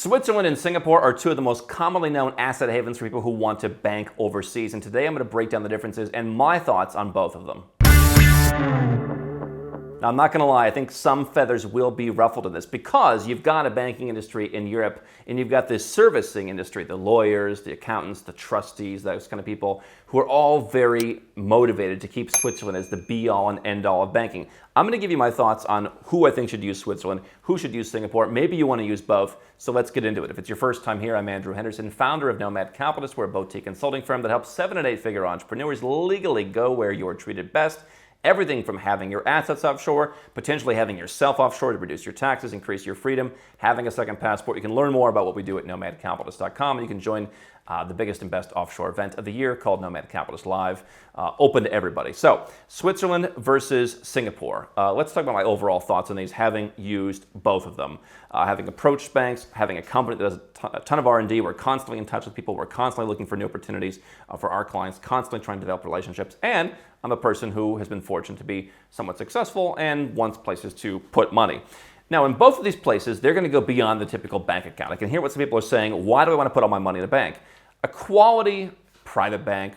Switzerland and Singapore are two of the most commonly known asset havens for people who want to bank overseas. And today I'm going to break down the differences and my thoughts on both of them. Now, I'm not going to lie, I think some feathers will be ruffled in this because you've got a banking industry in Europe and you've got this servicing industry, the lawyers, the accountants, the trustees, those kind of people who are all very motivated to keep Switzerland as the be-all and end-all of banking. I'm going to give you my thoughts on who I think should use Switzerland, who should use Singapore. Maybe you want to use both, so let's get into it. If it's your first time here, I'm Andrew Henderson, founder of Nomad Capitalist. We're a boutique consulting firm that helps 7- and 8-figure entrepreneurs legally go where you're treated best. Everything from having your assets offshore, potentially having yourself offshore to reduce your taxes, increase your freedom, having a second passport. You can learn more about what we do at nomadcapitalist.com, and you can join the biggest and best offshore event of the year called Nomad Capitalist Live, open to everybody. So, Switzerland versus Singapore. Let's talk about my overall thoughts on these, having used both of them. Having approached banks, having a company that does a ton of R&D, we're constantly in touch with people, we're constantly looking for new opportunities for our clients, constantly trying to develop relationships, and I'm a person who has been fortunate to be somewhat successful and wants places to put money. Now, in both of these places, they're going to go beyond the typical bank account. I can hear what some people are saying. Why do I want to put all my money in a bank? A quality private bank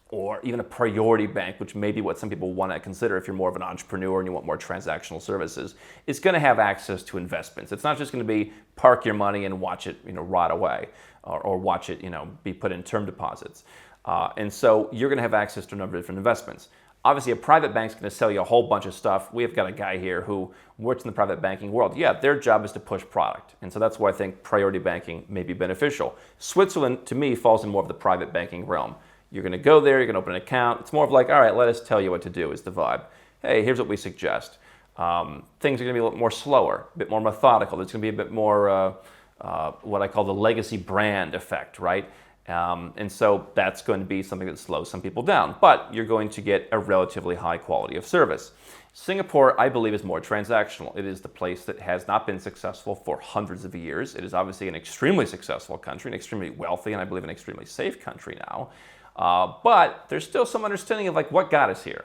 or even a priority bank, which may be what some people want to consider if you're more of an entrepreneur and you want more transactional services, is going to have access to investments. It's not just going to be park your money and watch it, rot away, or watch it, be put in term deposits. And so you're going to have access to a number of different investments. Obviously, a private bank's going to sell you a whole bunch of stuff. We've got a guy here who works in the private banking world. Yeah, their job is to push product. And so that's why I think priority banking may be beneficial. Switzerland, to me, falls in more of the private banking realm. You're going to go there, you're going to open an account. It's more of like, all right, let us tell you what to do is the vibe. Hey, here's what we suggest. Things are going to be a little more slower, a bit more methodical. There's going to be a bit more what I call the legacy brand effect, right? And so that's going to be something that slows some people down, but you're going to get a relatively high quality of service. Singapore, I believe, is more transactional. It is the place that has not been successful for hundreds of years. It is obviously an extremely successful country, an extremely wealthy, and I believe an extremely safe country now. But there's still some understanding of like what got us here,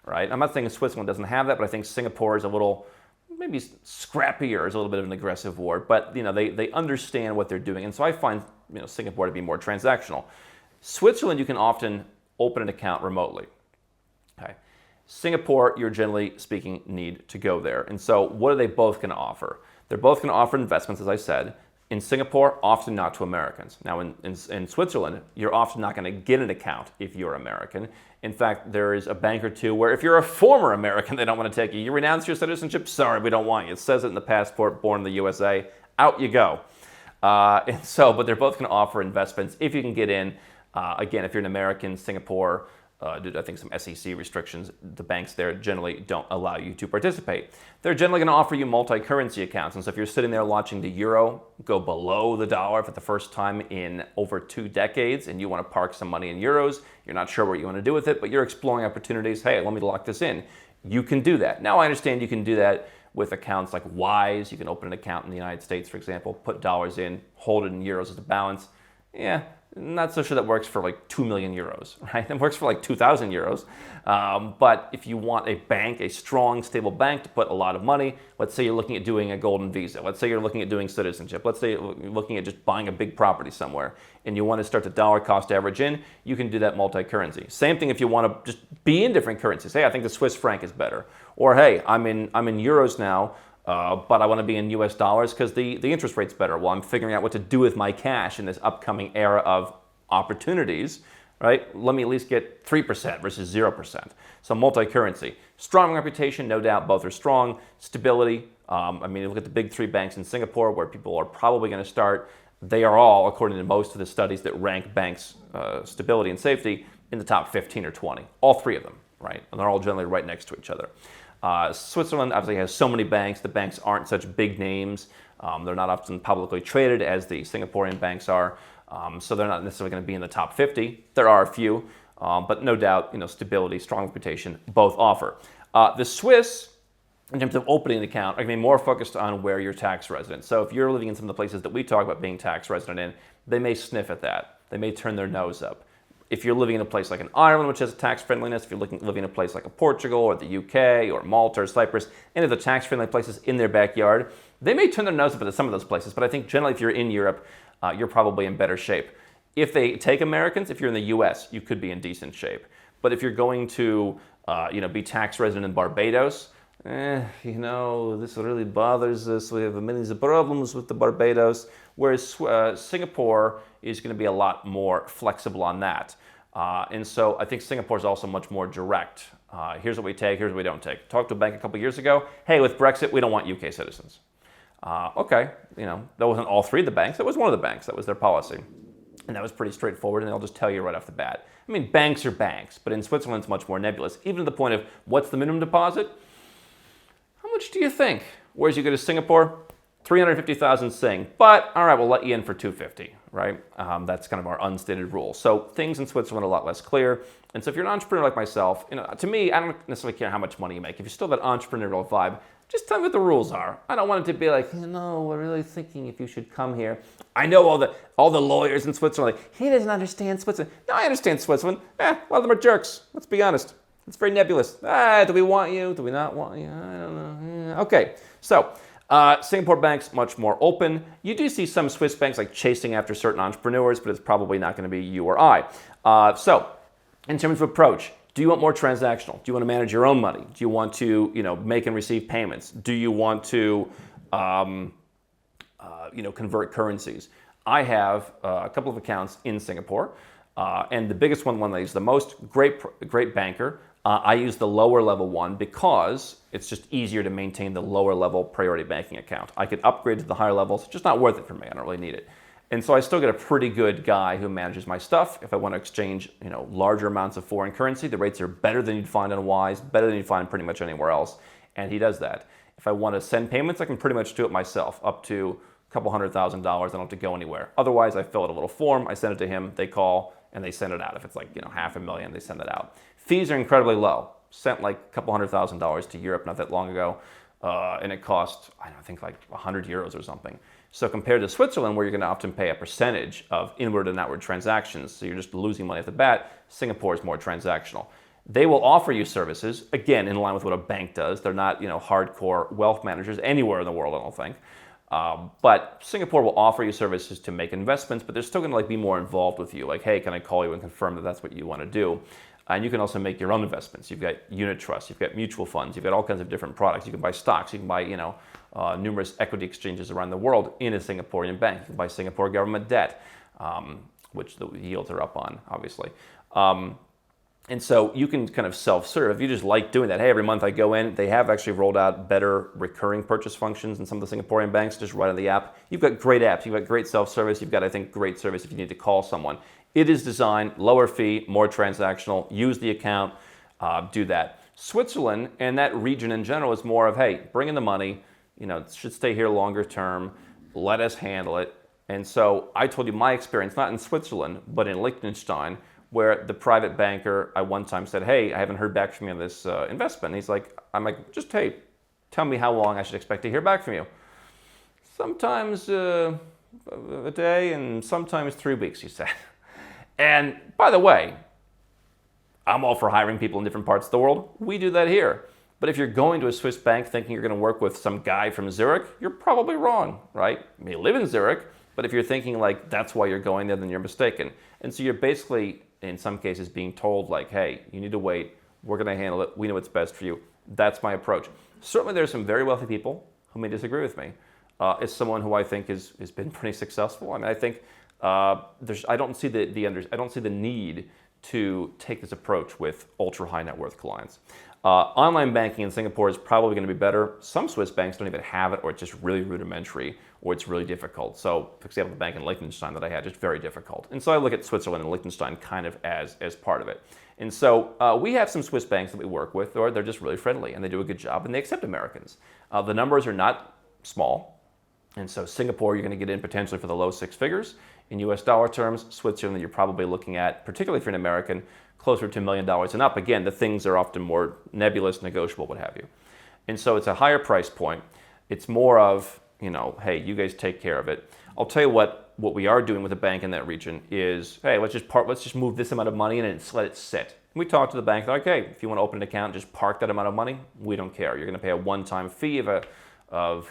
right? I'm not saying Switzerland doesn't have that, but I think Singapore is a little maybe scrappier is a little bit of an aggressive word, but they understand what they're doing. And so I find Singapore to be more transactional. Switzerland, you can often open an account remotely. Okay. Singapore, you're generally speaking need to go there. And so what are they both going to offer? They're both going to offer investments, as I said. In Singapore, often not to Americans. Now, in Switzerland, you're often not going to get an account if you're American. In fact, there is a bank or two where if you're a former American, they don't want to take you. You renounce your citizenship? Sorry, we don't want you. It says it in the passport, born in the USA. Out you go. But they're both going to offer investments if you can get in. Again, if you're an American, Singapore, due to, I think, some SEC restrictions, the banks there generally don't allow you to participate. They're generally going to offer you multi-currency accounts. And so if you're sitting there watching the euro go below the dollar for the first time in over 2 decades and you want to park some money in euros, you're not sure what you want to do with it, but you're exploring opportunities. Hey, let me lock this in. You can do that. Now, I understand you can do that with accounts like Wise. You can open an account in the United States, for example, put dollars in, hold it in euros as a balance. Yeah. Not so sure that works for like 2 million euros, right? It works for like 2,000 euros. But if you want a bank, a strong, stable bank to put a lot of money, let's say you're looking at doing a golden visa. Let's say you're looking at doing citizenship. Let's say you're looking at just buying a big property somewhere and you want to start to dollar cost average in, you can do that multi-currency. Same thing if you want to just be in different currencies. Hey, I think the Swiss franc is better. Or hey, I'm in euros now. But I want to be in US dollars because the interest rate's better. Well, I'm figuring out what to do with my cash in this upcoming era of opportunities, right? Let me at least get 3% versus 0%. So multi-currency. Strong reputation, no doubt, both are strong. Stability, look at the big 3 banks in Singapore where people are probably going to start. They are all, according to most of the studies that rank banks' stability and safety, in the top 15 or 20. All 3 of them, right? And they're all generally right next to each other. Switzerland obviously has so many banks. The banks aren't such big names. They're not often publicly traded as the Singaporean banks are. So they're not necessarily going to be in the top 50. There are a few, but no doubt, stability, strong reputation, both offer. The Swiss, in terms of opening an account, are going to be more focused on where you're tax resident. So if you're living in some of the places that we talk about being tax resident in, they may sniff at that. They may turn their nose up. If you're living in a place like in Ireland, which has tax friendliness, if you're living in a place like a Portugal or the UK or Malta or Cyprus, any of the tax friendly places in their backyard, they may turn their nose up at some of those places, but I think generally if you're in Europe, you're probably in better shape. If they take Americans, if you're in the US, you could be in decent shape. But if you're going to be tax resident in Barbados, this really bothers us. We have millions of problems with the Barbados, whereas Singapore is going to be a lot more flexible on that. And so I think Singapore is also much more direct. Here's what we take, here's what we don't take. Talked to a bank a couple years ago. Hey, with Brexit, we don't want UK citizens. Okay, that wasn't all three of the banks. That was one of the banks. That was their policy. And that was pretty straightforward, and they'll just tell you right off the bat. I mean, banks are banks, but in Switzerland, it's much more nebulous, even to the point of what's the minimum deposit? How much do you think? Whereas you go to Singapore, 350,000 Sing. But, all right, we'll let you in for 250, right? That's kind of our unstated rule. So things in Switzerland are a lot less clear. And so if you're an entrepreneur like myself, to me, I don't necessarily care how much money you make. If you still have that entrepreneurial vibe, just tell me what the rules are. I don't want it to be like, we're really thinking if you should come here. I know all the lawyers in Switzerland are like, he doesn't understand Switzerland. No, I understand Switzerland. A lot of them are jerks. Let's be honest. It's very nebulous. Do we want you? Do we not want you? I don't know. Okay, so Singapore banks, much more open. You do see some Swiss banks like chasing after certain entrepreneurs, but it's probably not going to be you or I. So in terms of approach, do you want more transactional? Do you want to manage your own money? Do you want to, make and receive payments? Do you want to, convert currencies? I have a couple of accounts in Singapore, and the biggest one that I use the most, great banker. I use the lower level one because it's just easier to maintain the lower level priority banking account. I could upgrade to the higher levels, just not worth it for me. I don't really need it. And so I still get a pretty good guy who manages my stuff. If I want to exchange, larger amounts of foreign currency, the rates are better than you'd find on Wise, better than you'd find pretty much anywhere else. And he does that. If I want to send payments, I can pretty much do it myself, up to a couple $100,000. I don't have to go anywhere. Otherwise, I fill out a little form, I send it to him, they call, and they send it out. If it's like, $500,000, they send it out. Fees are incredibly low. Sent like a couple $100,000 to Europe not that long ago, and it cost, I think like 100 euros or something. So compared to Switzerland, where you're going to often pay a percentage of inward and outward transactions, so you're just losing money at the bat, Singapore is more transactional. They will offer you services, again, in line with what a bank does. They're not, hardcore wealth managers anywhere in the world, I don't think. But Singapore will offer you services to make investments, but they're still going to be more involved with you. Like, hey, can I call you and confirm that that's what you want to do? And you can also make your own investments. You've got unit trusts, you've got mutual funds, you've got all kinds of different products. You can buy stocks, you can buy, numerous equity exchanges around the world in a Singaporean bank. You can buy Singapore government debt, which the yields are up on, obviously. And so you can kind of self-serve. If you just like doing that, hey, every month I go in, they have actually rolled out better recurring purchase functions in some of the Singaporean banks, just right on the app. You've got great apps, you've got great self-service, you've got, I think, great service if you need to call someone. It is designed, lower fee, more transactional, use the account, do that. Switzerland and that region in general is more of, hey, bring in the money, it should stay here longer term, let us handle it. And so I told you my experience, not in Switzerland, but in Lichtenstein, where the private banker, I one time said, hey, I haven't heard back from you on this investment. And he's like, just, hey, tell me how long I should expect to hear back from you. Sometimes a day and sometimes 3 weeks, he said. And by the way, I'm all for hiring people in different parts of the world. We do that here. But if you're going to a Swiss bank thinking you're going to work with some guy from Zurich, you're probably wrong, right? You may live in Zurich, but if you're thinking like that's why you're going there, then you're mistaken. And so you're basically, in some cases, being told like, hey, you need to wait. We're going to handle it. We know what's best for you. That's my approach. Certainly there's some very wealthy people who may disagree with me. It's someone who I think has been pretty successful. I think I don't see the need to take this approach with ultra high net worth clients. Online banking in Singapore is probably going to be better. Some Swiss banks don't even have it, or it's just really rudimentary, or it's really difficult. So, for example, the bank in Liechtenstein that I had, just very difficult. And so I look at Switzerland and Liechtenstein kind of as part of it. And so we have some Swiss banks that we work with, or they're just really friendly, and they do a good job, and they accept Americans. The numbers are not small. And so Singapore, you're going to get in potentially for the low six figures. In US dollar terms, Switzerland, you're probably looking at, particularly if you're an American, closer to $1 million and up. Again, the things are often more nebulous, negotiable, what have you. And so it's a higher price point. It's more of, hey, you guys take care of it. I'll tell you what we are doing with a bank in that region is, hey, let's just move this amount of money in and let it sit. We talk to the bank, they're like, hey, if you want to open an account, just park that amount of money. We don't care. You're going to pay a one-time fee of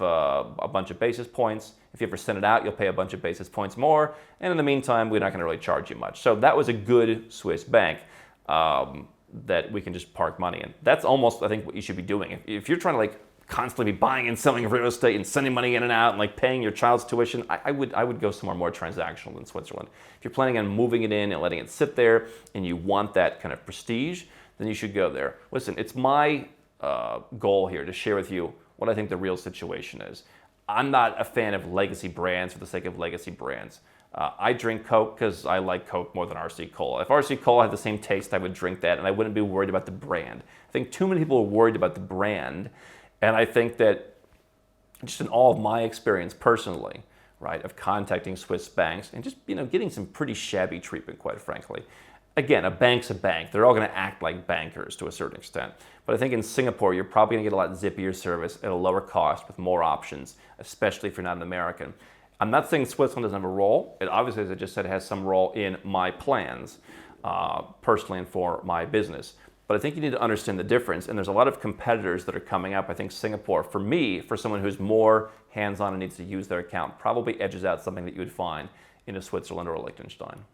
a bunch of basis points. If you ever send it out, you'll pay a bunch of basis points more. And in the meantime, we're not going to really charge you much. So that was a good Swiss bank that we can just park money in. That's almost, I think, what you should be doing. If you're trying to like constantly be buying and selling real estate and sending money in and out and like paying your child's tuition, I would go somewhere more transactional than Switzerland. If you're planning on moving it in and letting it sit there and you want that kind of prestige, then you should go there. Listen, it's my goal here to share with you what I think the real situation is. I'm not a fan of legacy brands for the sake of legacy brands. I drink Coke because I like Coke more than RC Cola. If RC Cola had the same taste, I would drink that and I wouldn't be worried about the brand. I think too many people are worried about the brand, and I think that just in all of my experience personally, right, of contacting Swiss banks and just getting some pretty shabby treatment, quite frankly. Again, a bank's a bank. They're all going to act like bankers to a certain extent. But I think in Singapore, you're probably going to get a lot zippier service at a lower cost with more options, especially if you're not an American. I'm not saying Switzerland doesn't have a role. It obviously, as I just said, has some role in my plans, personally and for my business. But I think you need to understand the difference. And there's a lot of competitors that are coming up. I think Singapore, for me, for someone who's more hands-on and needs to use their account, probably edges out something that you would find in a Switzerland or a Liechtenstein.